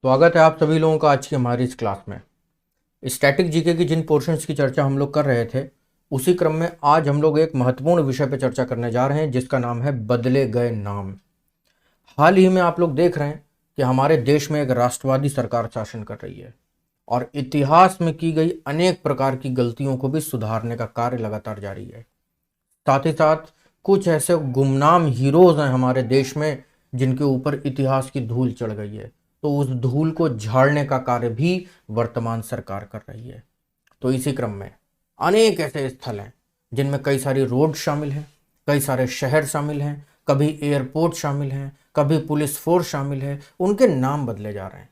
स्वागत है आप सभी लोगों का आज की हमारी इस क्लास में। स्टैटिक जीके की जिन पोर्शंस की चर्चा हम लोग कर रहे थे उसी क्रम में आज हम लोग एक महत्वपूर्ण विषय पर चर्चा करने जा रहे हैं जिसका नाम है बदले गए नाम। हाल ही में आप लोग देख रहे हैं कि हमारे देश में एक राष्ट्रवादी सरकार शासन कर रही है और इतिहास में की गई अनेक प्रकार की गलतियों को भी सुधारने का कार्य लगातार जारी है। साथ ही साथ कुछ ऐसे गुमनाम हीरोज हैं हमारे देश में जिनके ऊपर इतिहास की धूल चढ़ गई है, तो उस धूल को झाड़ने का कार्य भी वर्तमान सरकार कर रही है। तो इसी क्रम में अनेक ऐसे स्थल हैं जिनमें कई सारी रोड शामिल हैं, कई सारे शहर शामिल हैं, कभी एयरपोर्ट शामिल हैं, कभी पुलिस फोर्स शामिल है। उनके नाम बदले जा रहे हैं।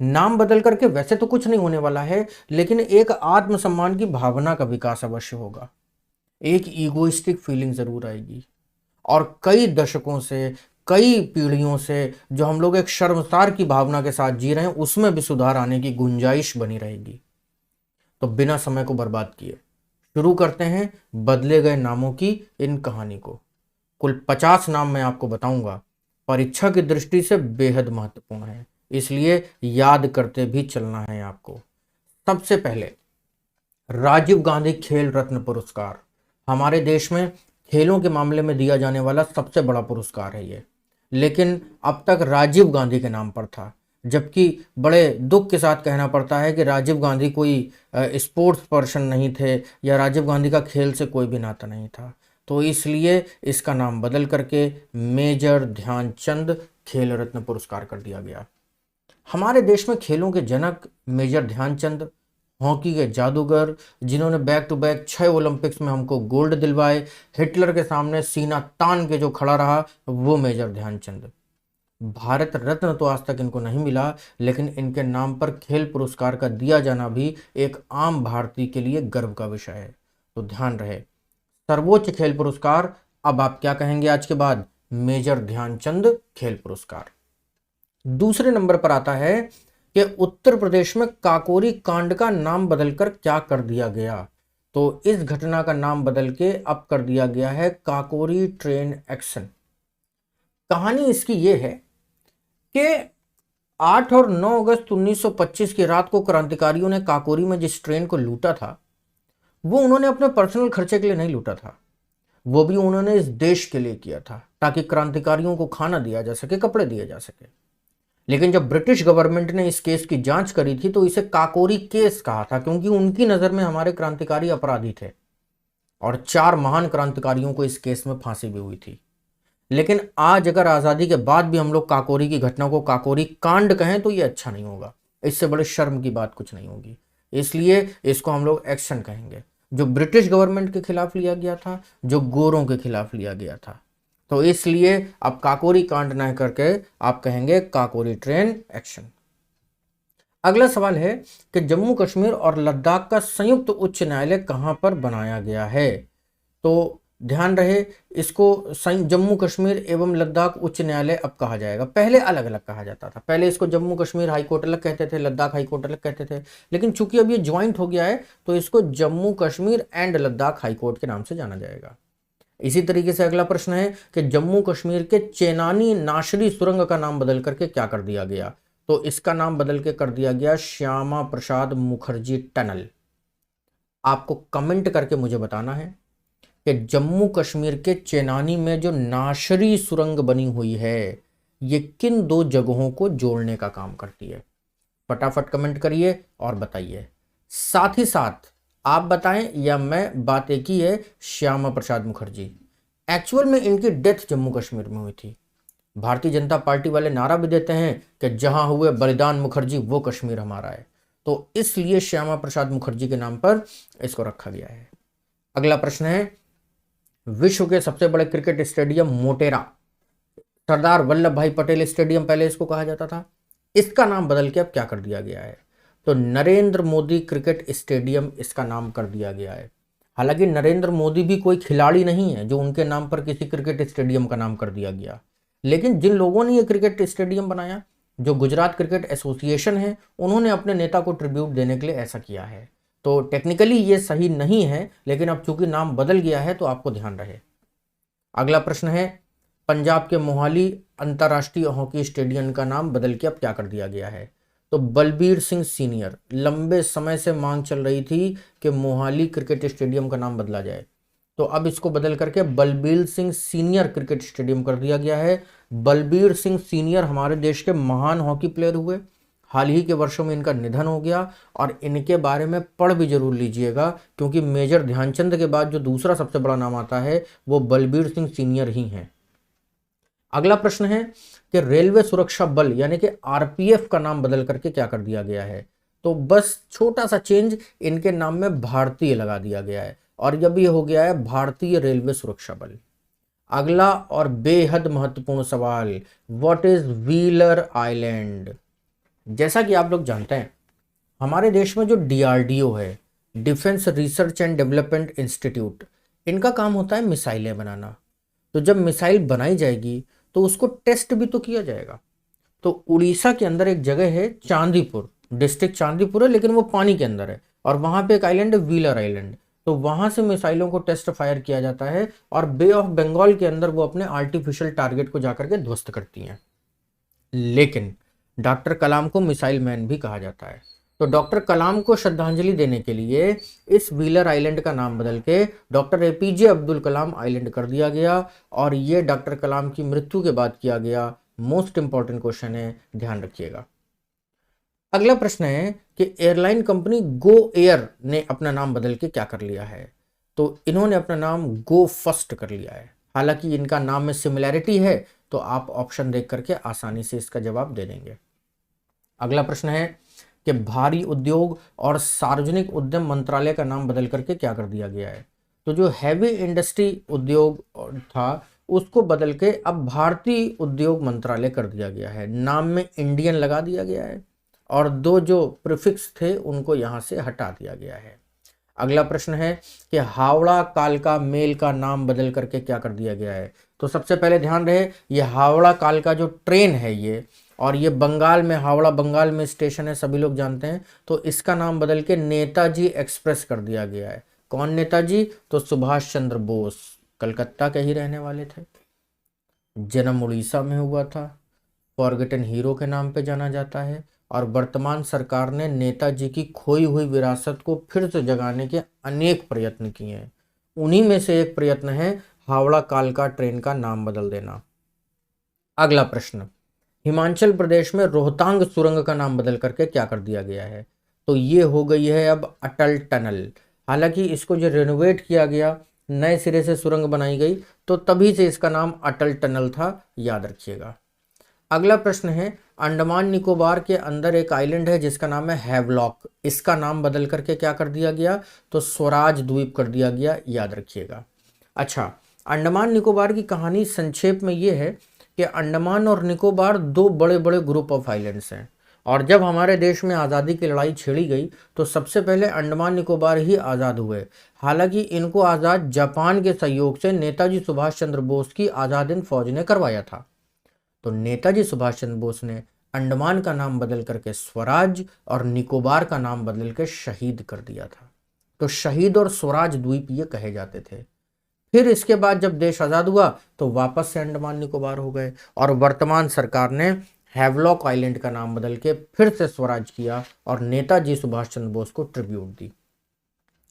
नाम बदल करके वैसे तो कुछ नहीं होने वाला है, लेकिन एक आत्मसम्मान की भावना का विकास अवश्य होगा, एक ईगोइस्टिक फीलिंग जरूर आएगी और कई दशकों से, कई पीढ़ियों से जो हम लोग एक शर्मसार की भावना के साथ जी रहे हैं उसमें भी सुधार आने की गुंजाइश बनी रहेगी। तो बिना समय को बर्बाद किए शुरू करते हैं बदले गए नामों की इन कहानी को। कुल 50 नाम मैं आपको बताऊंगा, परीक्षा की दृष्टि से बेहद महत्वपूर्ण है, इसलिए याद करते भी चलना है आपको। सबसे पहले राजीव गांधी खेल रत्न पुरस्कार हमारे देश में खेलों के मामले में दिया जाने वाला सबसे बड़ा पुरस्कार है ये, लेकिन अब तक राजीव गांधी के नाम पर था, जबकि बड़े दुख के साथ कहना पड़ता है कि राजीव गांधी कोई स्पोर्ट्स पर्सन नहीं थे या राजीव गांधी का खेल से कोई भी नाता नहीं था। तो इसलिए इसका नाम बदल करके मेजर ध्यानचंद खेल रत्न पुरस्कार कर दिया गया। हमारे देश में खेलों के जनक मेजर ध्यानचंद, हॉकी के जादूगर जिन्होंने बैक टू बैक 6 ओलंपिक्स में हमको गोल्ड दिलवाए, हिटलर के सामने सीना तान के जो खड़ा रहा वो मेजर ध्यानचंद। भारत रत्न तो आज तक इनको नहीं मिला, लेकिन इनके नाम पर खेल पुरस्कार का दिया जाना भी एक आम भारतीय के लिए गर्व का विषय है। तो ध्यान रहे, सर्वोच्च खेल पुरस्कार अब आप क्या कहेंगे आज के बाद? मेजर ध्यानचंद खेल पुरस्कार। दूसरे नंबर पर आता है कि उत्तर प्रदेश में काकोरी कांड का नाम बदलकर क्या कर दिया गया। तो इस घटना का नाम बदल के अब कर दिया गया है काकोरी ट्रेन एक्शन। कहानी इसकी यह है कि 8 और 9 अगस्त 1925 की रात को क्रांतिकारियों ने काकोरी में जिस ट्रेन को लूटा था वो उन्होंने अपने पर्सनल खर्चे के लिए नहीं लूटा था, वो भी उन्होंने इस देश के लिए किया था ताकि क्रांतिकारियों को खाना दिया जा सके, कपड़े दिए जा सके। लेकिन जब ब्रिटिश गवर्नमेंट ने इस केस की जांच करी थी तो इसे काकोरी केस कहा था, क्योंकि उनकी नजर में हमारे क्रांतिकारी अपराधी थे और 4 महान क्रांतिकारियों को इस केस में फांसी भी हुई थी। लेकिन आज अगर आजादी के बाद भी हम लोग काकोरी की घटना को काकोरी कांड कहें तो ये अच्छा नहीं होगा, इससे बड़े शर्म की बात कुछ नहीं होगी, इसलिए इसको हम लोग एक्शन कहेंगे, जो ब्रिटिश गवर्नमेंट के खिलाफ लिया गया था, जो गोरों के खिलाफ लिया गया था। तो इसलिए अब काकोरी कांड न करके आप कहेंगे काकोरी ट्रेन एक्शन। अगला सवाल है कि जम्मू कश्मीर और लद्दाख का संयुक्त उच्च न्यायालय कहां पर बनाया गया है। तो ध्यान रहे, इसको जम्मू कश्मीर एवं लद्दाख उच्च न्यायालय अब कहा जाएगा। पहले अलग अलग कहा जाता था, पहले इसको जम्मू कश्मीर हाई कोर्ट अलग कहते थे, लद्दाख हाई कोर्ट अलग कहते थे, लेकिन चूंकि अब ये ज्वाइंट हो गया है तो इसको Jammu Kashmir and Ladakh high court के नाम से जाना जाएगा। इसी तरीके से अगला प्रश्न है कि जम्मू कश्मीर के चेनानी नाशरी सुरंग का नाम बदल करके क्या कर दिया गया। तो इसका नाम बदल के कर दिया गया श्यामा प्रसाद मुखर्जी टनल। आपको कमेंट करके मुझे बताना है कि जम्मू कश्मीर के चेनानी में जो नाशरी सुरंग बनी हुई है ये किन 2 जगहों को जोड़ने का काम करती है। फटाफट कमेंट करिए और बताइए। साथ ही साथ आप बताएं या मैं, बात एक ही है, श्यामा प्रसाद मुखर्जी। एक्चुअल में इनकी डेथ जम्मू कश्मीर में हुई थी। भारतीय जनता पार्टी वाले नारा भी देते हैं कि जहां हुए बलिदान मुखर्जी वो कश्मीर हमारा है, तो इसलिए श्यामा प्रसाद मुखर्जी के नाम पर इसको रखा गया है। अगला प्रश्न है, विश्व के सबसे बड़े क्रिकेट स्टेडियम मोटेरा, सरदार वल्लभ भाई पटेल स्टेडियम पहले इसको कहा जाता था, इसका नाम बदल के अब क्या कर दिया गया है। तो नरेंद्र मोदी क्रिकेट स्टेडियम इसका नाम कर दिया गया है। हालांकि नरेंद्र मोदी भी कोई खिलाड़ी नहीं है जो उनके नाम पर किसी क्रिकेट स्टेडियम का नाम कर दिया गया, लेकिन जिन लोगों ने ये क्रिकेट स्टेडियम बनाया, जो गुजरात क्रिकेट एसोसिएशन है, उन्होंने अपने नेता को ट्रिब्यूट देने के लिए ऐसा किया है। तो टेक्निकली ये सही नहीं है, लेकिन अब चूंकि नाम बदल गया है तो आपको ध्यान रहे। अगला प्रश्न है, पंजाब के मोहाली अंतर्राष्ट्रीय हॉकी स्टेडियम का नाम बदल के अब क्या कर दिया गया है? तो बलबीर सिंह सीनियर। लंबे समय से मांग चल रही थी कि मोहाली क्रिकेट स्टेडियम का नाम बदला जाए, तो अब इसको बदल करके Balbir Singh senior cricket stadium कर दिया गया है। बलबीर सिंह सीनियर हमारे देश के महान हॉकी प्लेयर हुए, हाल ही के वर्षों में इनका निधन हो गया, और इनके बारे में पढ़ भी जरूर लीजिएगा, क्योंकि मेजर ध्यानचंद के बाद जो दूसरा सबसे बड़ा नाम आता है वो बलबीर सिंह सीनियर ही हैं। अगला प्रश्न है कि रेलवे सुरक्षा बल यानी कि आरपीएफ का नाम बदल करके क्या कर दिया गया है? तो बस छोटा सा चेंज, इनके नाम में भारतीय लगा दिया गया है, और जब ये हो गया है भारतीय रेलवे सुरक्षा बल। अगला और बेहद महत्वपूर्ण सवाल, व्हाट इज व्हीलर आइलैंड? जैसा कि आप लोग जानते हैं, हमारे देश में जो डीआरडीओ है, defence research and development institute, इनका काम होता है मिसाइलें बनाना। तो जब मिसाइल बनाई जाएगी तो उसको टेस्ट भी तो किया जाएगा। तो उड़ीसा के अंदर एक जगह है चांदीपुर, डिस्ट्रिक्ट चांदीपुर है, लेकिन वो पानी के अंदर है, और वहां पे एक आइलैंड है व्हीलर आइलैंड। तो वहां से मिसाइलों को टेस्ट फायर किया जाता है, और बे ऑफ बंगाल के अंदर वो अपने आर्टिफिशियल टारगेट को जाकर के ध्वस्त करती हैं। लेकिन डॉक्टर कलाम को मिसाइल मैन भी कहा जाता है। तो डॉक्टर कलाम को श्रद्धांजलि देने के लिए इस व्हीलर आइलैंड का नाम बदल के doctor APJ Abdul Kalam island कर दिया गया, और ये डॉक्टर कलाम की मृत्यु के बाद किया गया मोस्ट इंपॉर्टेंट क्वेश्चन है, ध्यान रखिएगा। अगला प्रश्न है कि एयरलाइन कंपनी गो एयर ने अपना नाम बदल के क्या कर लिया है? तो इन्होंने अपना नाम गो फर्स्ट कर लिया है। हालांकि इनका नाम में सिमिलैरिटी है, तो आप ऑप्शन देख करके आसानी से इसका जवाब दे देंगे। अगला प्रश्न है कि भारी उद्योग और सार्वजनिक उद्यम मंत्रालय का नाम बदल करके क्या कर दिया गया है? तो जो हैवी इंडस्ट्री उद्योग था उसको बदल के अब भारतीय उद्योग मंत्रालय कर दिया गया है। नाम में इंडियन लगा दिया गया है, और दो जो प्रीफिक्स थे उनको यहां से हटा दिया गया है। अगला प्रश्न है कि हावड़ा कालका मेल का नाम बदल करके क्या कर दिया गया है? तो सबसे पहले ध्यान रहे, ये हावड़ा कालका जो ट्रेन है ये, और ये बंगाल में, हावड़ा बंगाल में स्टेशन है, सभी लोग जानते हैं। तो इसका नाम बदल के नेताजी एक्सप्रेस कर दिया गया है। कौन नेताजी? तो सुभाष चंद्र बोस, कलकत्ता के ही रहने वाले थे, जन्म उड़ीसा में हुआ था, फॉरगेटन हीरो के नाम पे जाना जाता है, और वर्तमान सरकार ने नेताजी की खोई हुई विरासत को फिर से जगाने के अनेक प्रयत्न किए हैं। उन्हीं में से एक प्रयत्न है हावड़ा कालका ट्रेन का नाम बदल देना। अगला प्रश्न, हिमाचल प्रदेश में रोहतांग सुरंग का नाम बदल करके क्या कर दिया गया है? तो ये हो गई है अब अटल टनल। हालांकि इसको जो रेनोवेट किया गया, नए सिरे से सुरंग बनाई गई, तो तभी से इसका नाम अटल टनल था, याद रखिएगा। अगला प्रश्न है, अंडमान निकोबार के अंदर एक आइलैंड है जिसका नाम है हैवलॉक, इसका नाम बदल करके क्या कर दिया गया? तो स्वराज द्वीप कर दिया गया, याद रखिएगा। अच्छा, अंडमान निकोबार की कहानी संक्षेप में ये है कि अंडमान और निकोबार दो बड़े बड़े ग्रुप ऑफ आइलैंड्स हैं, और जब हमारे देश में आज़ादी की लड़ाई छेड़ी गई तो सबसे पहले अंडमान निकोबार ही आज़ाद हुए। हालांकि इनको आज़ाद जापान के सहयोग से नेताजी सुभाष चंद्र बोस की आज़ाद हिंद फौज ने करवाया था। तो नेताजी सुभाष चंद्र बोस ने अंडमान का नाम बदल करके स्वराज और निकोबार का नाम बदल के शहीद कर दिया था। तो शहीद और स्वराज द्वीप ये कहे जाते थे। फिर इसके बाद जब देश आज़ाद हुआ तो वापस से अंडमान निकोबार हो गए, और वर्तमान सरकार ने हैवलॉक आइलैंड का नाम बदल के फिर से स्वराज किया और नेताजी सुभाष चंद्र बोस को ट्रिब्यूट दी।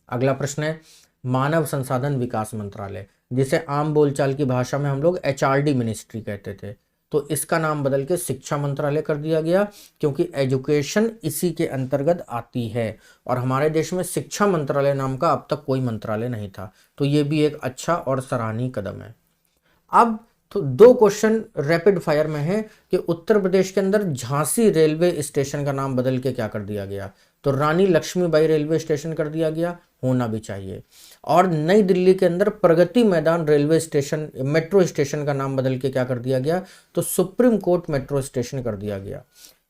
अगला प्रश्न है, मानव संसाधन विकास मंत्रालय, जिसे आम बोलचाल की भाषा में हम लोग एचआरडी मिनिस्ट्री कहते थे, तो इसका नाम बदल के शिक्षा मंत्रालय कर दिया गया, क्योंकि एजुकेशन इसी के अंतर्गत आती है, और हमारे देश में शिक्षा मंत्रालय नाम का अब तक कोई मंत्रालय नहीं था। तो ये भी एक अच्छा और सराहनीय कदम है। अब तो दो क्वेश्चन रैपिड फायर में है कि उत्तर प्रदेश के अंदर झांसी रेलवे स्टेशन का नाम बदल के क्या कर दिया गया? तो रानी लक्ष्मीबाई रेलवे स्टेशन कर दिया गया, होना भी चाहिए। और नई दिल्ली के अंदर Pragati Maidan railway station, metro station का नाम बदल के क्या कर दिया गया? तो सुप्रीम कोर्ट मेट्रो स्टेशन कर दिया गया,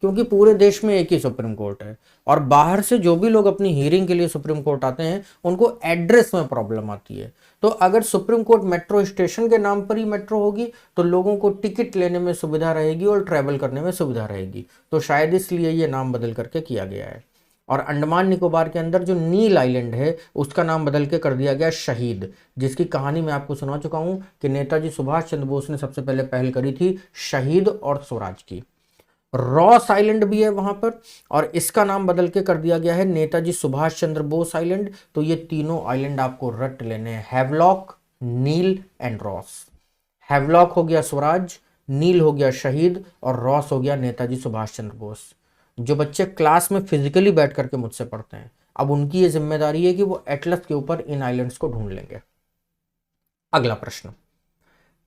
क्योंकि पूरे देश में एक ही सुप्रीम कोर्ट है, और बाहर से जो भी लोग अपनी हियरिंग के लिए सुप्रीम कोर्ट आते हैं उनको एड्रेस में प्रॉब्लम आती है। तो अगर सुप्रीम कोर्ट मेट्रो स्टेशन के नाम पर ही मेट्रो होगी तो लोगों को टिकट लेने में सुविधा रहेगी और ट्रैवल करने में सुविधा रहेगी। तो शायद इसलिए ये नाम बदल करके किया गया है। और अंडमान निकोबार के अंदर जो नील आइलैंड है उसका नाम बदल के कर दिया गया शहीद, जिसकी कहानी मैं आपको सुना चुका हूं कि नेताजी सुभाष चंद्र बोस ने सबसे पहले पहल करी थी शहीद और स्वराज की। रॉस आइलैंड भी है वहां पर और इसका नाम बदल के कर दिया गया है नेताजी सुभाष चंद्र बोस आइलैंड। तो ये तीनों आइलैंड आपको रट लेने हैं, Havelock, Neil and Ross. Havelock हो गया स्वराज, नील हो गया शहीद और रॉस हो गया नेताजी सुभाष चंद्र बोस। जो बच्चे क्लास में फिजिकली बैठ करके मुझसे पढ़ते हैं, अब उनकी ये जिम्मेदारी है कि वो एटलस के ऊपर इन आइलैंड्स को ढूंढ लेंगे। अगला प्रश्न,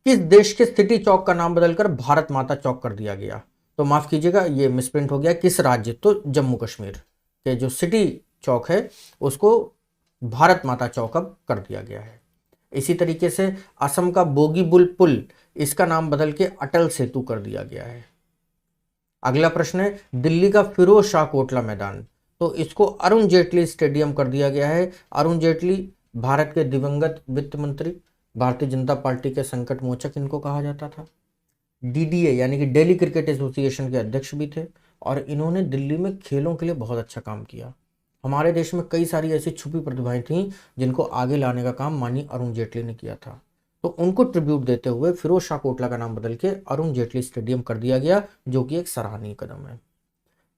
किस देश के सिटी चौक का नाम बदलकर भारत माता चौक कर दिया गया? तो माफ कीजिएगा, ये मिसप्रिंट हो गया। किस राज्य? तो जम्मू कश्मीर के जो सिटी चौक है उसको भारत माता चौक अब कर दिया गया है। इसी तरीके से असम का बोगीबुल पुल, इसका नाम बदल के अटल सेतु कर दिया गया है। अगला प्रश्न है, दिल्ली का फिरोज शाह कोटला मैदान, तो इसको अरुण जेटली स्टेडियम कर दिया गया है। अरुण जेटली भारत के दिवंगत वित्त मंत्री, भारतीय जनता पार्टी के संकट मोचक इनको कहा जाता था। डीडीए यानी कि दिल्ली क्रिकेट एसोसिएशन के अध्यक्ष भी थे और इन्होंने दिल्ली में खेलों के लिए बहुत अच्छा काम किया। हमारे देश में कई सारी ऐसी छुपी प्रतिभाएं थीं जिनको आगे लाने का काम माननीय अरुण जेटली ने किया था। तो उनको ट्रिब्यूट देते हुए फिरोज शाह कोटला का नाम बदल के अरुण जेटली स्टेडियम कर दिया गया, जो कि एक सराहनीय कदम है।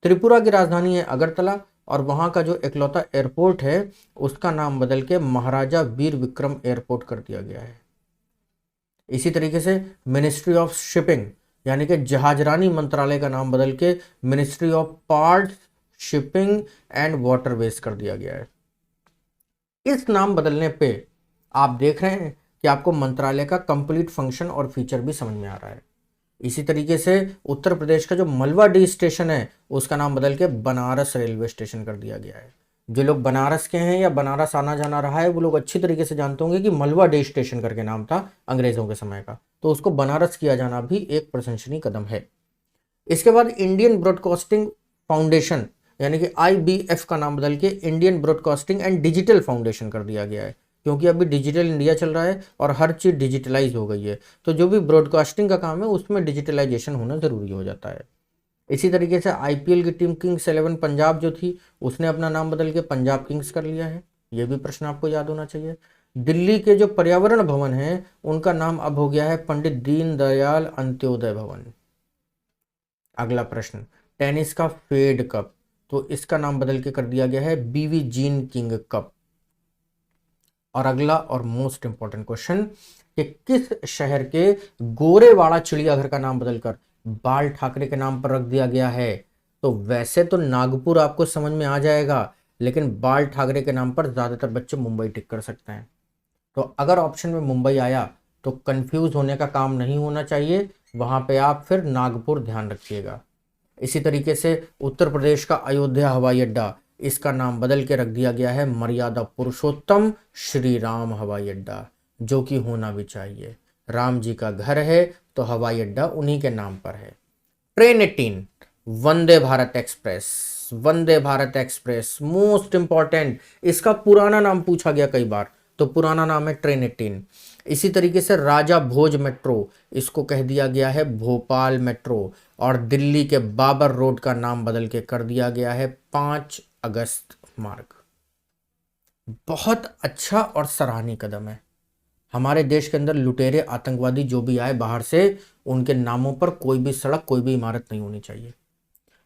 त्रिपुरा की राजधानी है अगरतला और वहां का जो इकलौता एयरपोर्ट है उसका नाम बदल के महाराजा वीर विक्रम एयरपोर्ट कर दिया गया है। इसी तरीके से मिनिस्ट्री ऑफ शिपिंग यानी कि जहाजरानी मंत्रालय का नाम बदल के ministry of parts, shipping and waterways कर दिया गया है। इस नाम बदलने पे आप देख रहे हैं कि आपको मंत्रालय का कंप्लीट फंक्शन और फीचर भी समझ में आ रहा है। इसी तरीके से उत्तर प्रदेश का जो मलवा डी स्टेशन है उसका नाम बदल के बनारस रेलवे स्टेशन कर दिया गया है। जो लोग बनारस के हैं या बनारस आना जाना रहा है वो लोग अच्छी तरीके से जानते होंगे कि मलवा डे स्टेशन करके नाम था अंग्रेजों के समय का, तो उसको बनारस किया जाना भी एक प्रशंसनीय कदम है। इसके बाद इंडियन ब्रॉडकास्टिंग फाउंडेशन यानी कि IBF का नाम बदल के Indian broadcasting and digital foundation कर दिया गया है, क्योंकि अभी डिजिटल इंडिया चल रहा है और हर चीज़ डिजिटलाइज हो गई है। तो जो भी ब्रॉडकास्टिंग का काम है उसमें डिजिटलाइजेशन होना ज़रूरी हो जाता है। इसी तरीके से IPL की टीम किंग्स 11 पंजाब जो थी उसने अपना नाम बदल के पंजाब किंग्स कर लिया है। ये भी प्रश्न आपको याद होना चाहिए। दिल्ली के जो पर्यावरण भवन हैं उनका नाम अब हो गया है पंडित दीनदयाल अंत्योदय भवन। अगला प्रश्न, टेनिस का फेड कप, तो इसका नाम बदल के कर दिया गया है BV जीन किंग कप। और अगला और मोस्ट इंपॉर्टेंट क्वेश्चन कि किस शहर के गोरेवाड़ा चिड़ियाघर का नाम बदलकर बाल ठाकरे के नाम पर रख दिया गया है? तो वैसे तो नागपुर आपको समझ में आ जाएगा, लेकिन बाल ठाकरे के नाम पर ज्यादातर बच्चे मुंबई टिक कर सकते हैं। तो अगर ऑप्शन में मुंबई आया तो कंफ्यूज होने का काम नहीं होना चाहिए, वहां पे आप फिर नागपुर ध्यान रखिएगा। इसी तरीके से उत्तर प्रदेश का अयोध्या हवाई अड्डा, इसका नाम बदल के रख दिया गया है मर्यादा पुरुषोत्तम श्री राम हवाई अड्डा, जो कि होना भी चाहिए। राम जी का घर है तो हवाई अड्डा उन्हीं के नाम पर है। Train 18 Vande Bharat express, Vande Bharat express most important, इसका पुराना नाम पूछा गया कई बार, तो पुराना नाम है ट्रेन 18। इसी तरीके से राजा भोज मेट्रो, इसको कह दिया गया है भोपाल मेट्रो। और दिल्ली के बाबर रोड का नाम बदल के कर दिया गया है 5 अगस्त मार्ग। बहुत अच्छा और सराहनीय कदम है। हमारे देश के अंदर लुटेरे आतंकवादी जो भी आए बाहर से, उनके नामों पर कोई भी सड़क, कोई भी इमारत नहीं होनी चाहिए।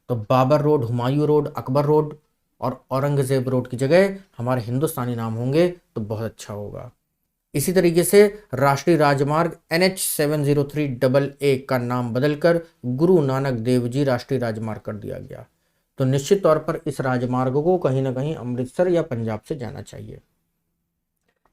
तो Babar road, Humayun road, Akbar road और औरंगजेब रोड की जगह हमारे हिंदुस्तानी नाम होंगे तो बहुत अच्छा होगा। इसी तरीके से राष्ट्रीय राजमार्ग NH 703AA का नाम बदलकर गुरु नानक देव जी राष्ट्रीय राजमार्ग कर दिया गया। तो निश्चित तौर पर इस राजमार्ग को कहीं ना कहीं अमृतसर या पंजाब से जाना चाहिए।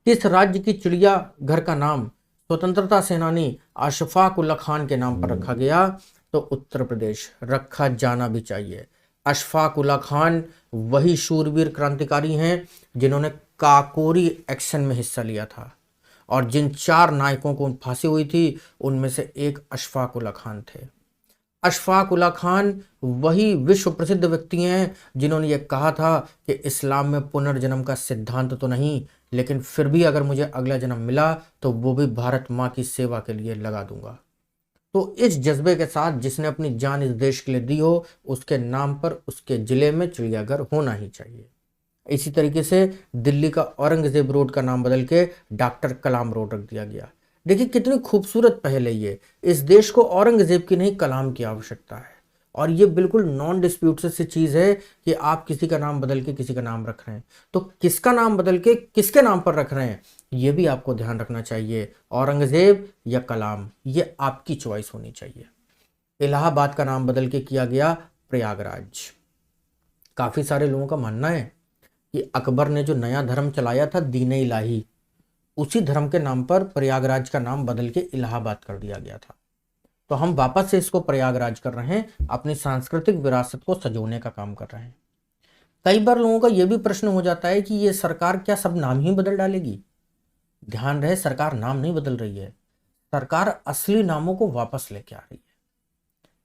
किस राज्य की चिड़िया घर का नाम स्वतंत्रता सेनानी अशफाक उल्ला खान के नाम पर रखा गया? तो उत्तर प्रदेश, रखा जाना भी चाहिए। अशफाक उल्ला खान वही शूरवीर क्रांतिकारी हैं जिन्होंने काकोरी एक्शन में हिस्सा लिया था और जिन 4 नायकों को फांसी हुई थी उनमें से एक अशफाक उल्ला खान थे। अशफाक उल्ला खान वही विश्व प्रसिद्ध व्यक्ति हैं जिन्होंने ये कहा था कि इस्लाम में पुनर्जन्म का सिद्धांत तो नहीं, लेकिन फिर भी अगर मुझे अगला जन्म मिला तो वो भी भारत माँ की सेवा के लिए लगा दूंगा। तो इस जज्बे के साथ जिसने अपनी जान इस देश के लिए दी हो, उसके नाम पर उसके जिले में चिड़ियाघर होना ही चाहिए। इसी तरीके से दिल्ली का औरंगजेब रोड का नाम बदल के डॉक्टर कलाम रोड रख दिया गया। देखिए कितनी खूबसूरत पहल है ये। इस देश को औरंगजेब की नहीं, कलाम की आवश्यकता है। और ये बिल्कुल नॉन डिस्प्यूट से चीज है कि आप किसी का नाम बदल के किसी का नाम रख रहे हैं, तो किसका नाम बदल के किसके नाम पर रख रहे हैं, ये भी आपको ध्यान रखना चाहिए। औरंगजेब या कलाम, ये आपकी चॉइस होनी चाहिए। इलाहाबाद का नाम बदल के किया गया प्रयागराज। काफी सारे लोगों का मानना है कि अकबर ने जो नया धर्म चलाया था दीन इलाही, उसी धर्म के नाम पर प्रयागराज का नाम बदल के इलाहाबाद कर दिया गया था। तो हम वापस से इसको प्रयागराज कर रहे हैं, अपनी सांस्कृतिक विरासत को सजोने का काम कर रहे हैं। कई बार लोगों का यह भी प्रश्न हो जाता है कि ये सरकार क्या सब नाम ही बदल डालेगी। ध्यान रहे, सरकार नाम नहीं बदल रही है, सरकार असली नामों को वापस लेके आ रही है।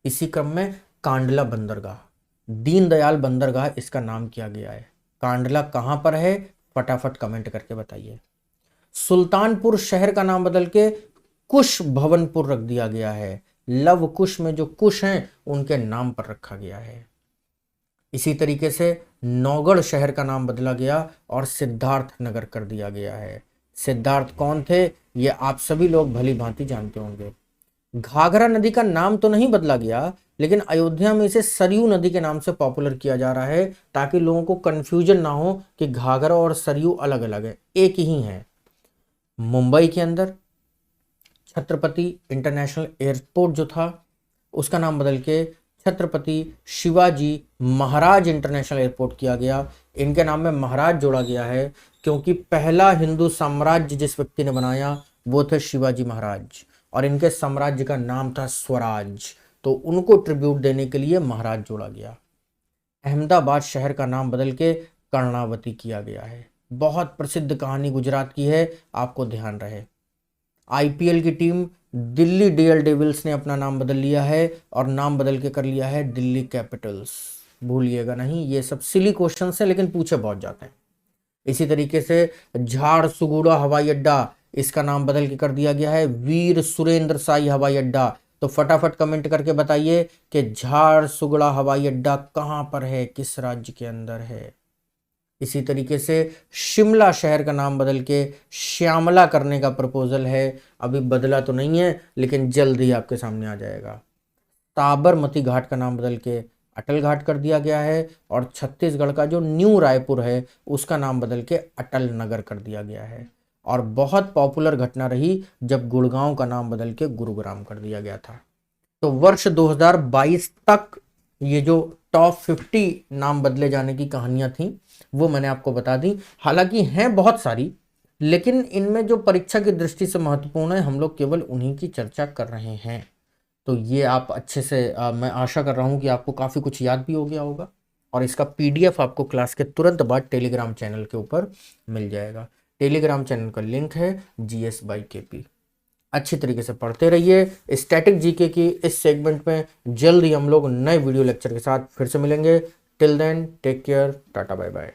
इसी क्रम में कांडला बंदरगाह, दीनदयाल बंदरगाह इसका नाम किया गया है। कांडला कहां पर है, फटाफट कमेंट करके बताइए। सुल्तानपुर शहर का नाम बदल के कुश भवनपुर रख दिया गया है। लव कुश में जो कुश हैं उनके नाम पर रखा गया है। इसी तरीके से नौगढ़ शहर का नाम बदला गया और सिद्धार्थ नगर कर दिया गया है। सिद्धार्थ कौन थे, ये आप सभी लोग भली भांति जानते होंगे। घाघरा नदी का नाम तो नहीं बदला गया, लेकिन अयोध्या में इसे सरयू नदी के नाम से पॉपुलर किया जा रहा है, ताकि लोगों को कंफ्यूजन ना हो कि घाघरा और सरयू अलग अलग है, एक ही है। मुंबई के अंदर छत्रपति इंटरनेशनल एयरपोर्ट जो था, उसका नाम बदल के छत्रपति शिवाजी महाराज इंटरनेशनल एयरपोर्ट किया गया। इनके नाम में महाराज जोड़ा गया है क्योंकि पहला हिंदू साम्राज्य जिस व्यक्ति ने बनाया वो थे शिवाजी महाराज, और इनके साम्राज्य का नाम था स्वराज, तो उनको ट्रिब्यूट देने के लिए महाराज जोड़ा गया। अहमदाबाद शहर का नाम बदल के कर्णावती किया गया है। बहुत प्रसिद्ध कहानी गुजरात की है, आपको ध्यान रहे। आईपीएल की टीम दिल्ली डेयर डेविल्स ने अपना नाम बदल लिया है और नाम बदल के कर लिया है दिल्ली कैपिटल्स। भूलिएगा नहीं, ये सब सिली क्वेश्चंस हैं लेकिन पूछे बहुत जाते हैं। इसी तरीके से झारसुगुड़ा हवाई अड्डा, इसका नाम बदल के कर दिया गया है वीर सुरेंद्र साई हवाई अड्डा। तो फटाफट कमेंट करके बताइए कि झारसुगड़ा हवाई अड्डा कहां पर है, किस राज्य के अंदर है। इसी तरीके से शिमला शहर का नाम बदल के श्यामला करने का प्रपोजल है। अभी बदला तो नहीं है लेकिन जल्द ही आपके सामने आ जाएगा। साबरमती घाट का नाम बदल के अटल घाट कर दिया गया है, और छत्तीसगढ़ का जो न्यू रायपुर है उसका नाम बदल के अटल नगर कर दिया गया है। और बहुत पॉपुलर घटना रही जब गुड़गांव का नाम बदल के गुरुग्राम कर दिया गया था। तो वर्ष 2022 तक ये जो टॉप 50 नाम बदले जाने की कहानियां थी वो मैंने आपको बता दी। हालांकि हैं बहुत सारी, लेकिन इनमें जो परीक्षा की दृष्टि से महत्वपूर्ण है हम लोग केवल उन्हीं की चर्चा कर रहे हैं। तो ये आप अच्छे से मैं आशा कर रहा हूँ कि आपको काफ़ी कुछ याद भी हो गया होगा, और इसका पीडीएफ आपको क्लास के तुरंत बाद टेलीग्राम चैनल के ऊपर मिल जाएगा। टेलीग्राम चैनल का लिंक है GS/KP। अच्छी तरीके से पढ़ते रहिए। स्टैटिक जीके की इस सेगमेंट में जल्द ही हम लोग नए वीडियो लेक्चर के साथ फिर से मिलेंगे। Till then take care, tata bye bye.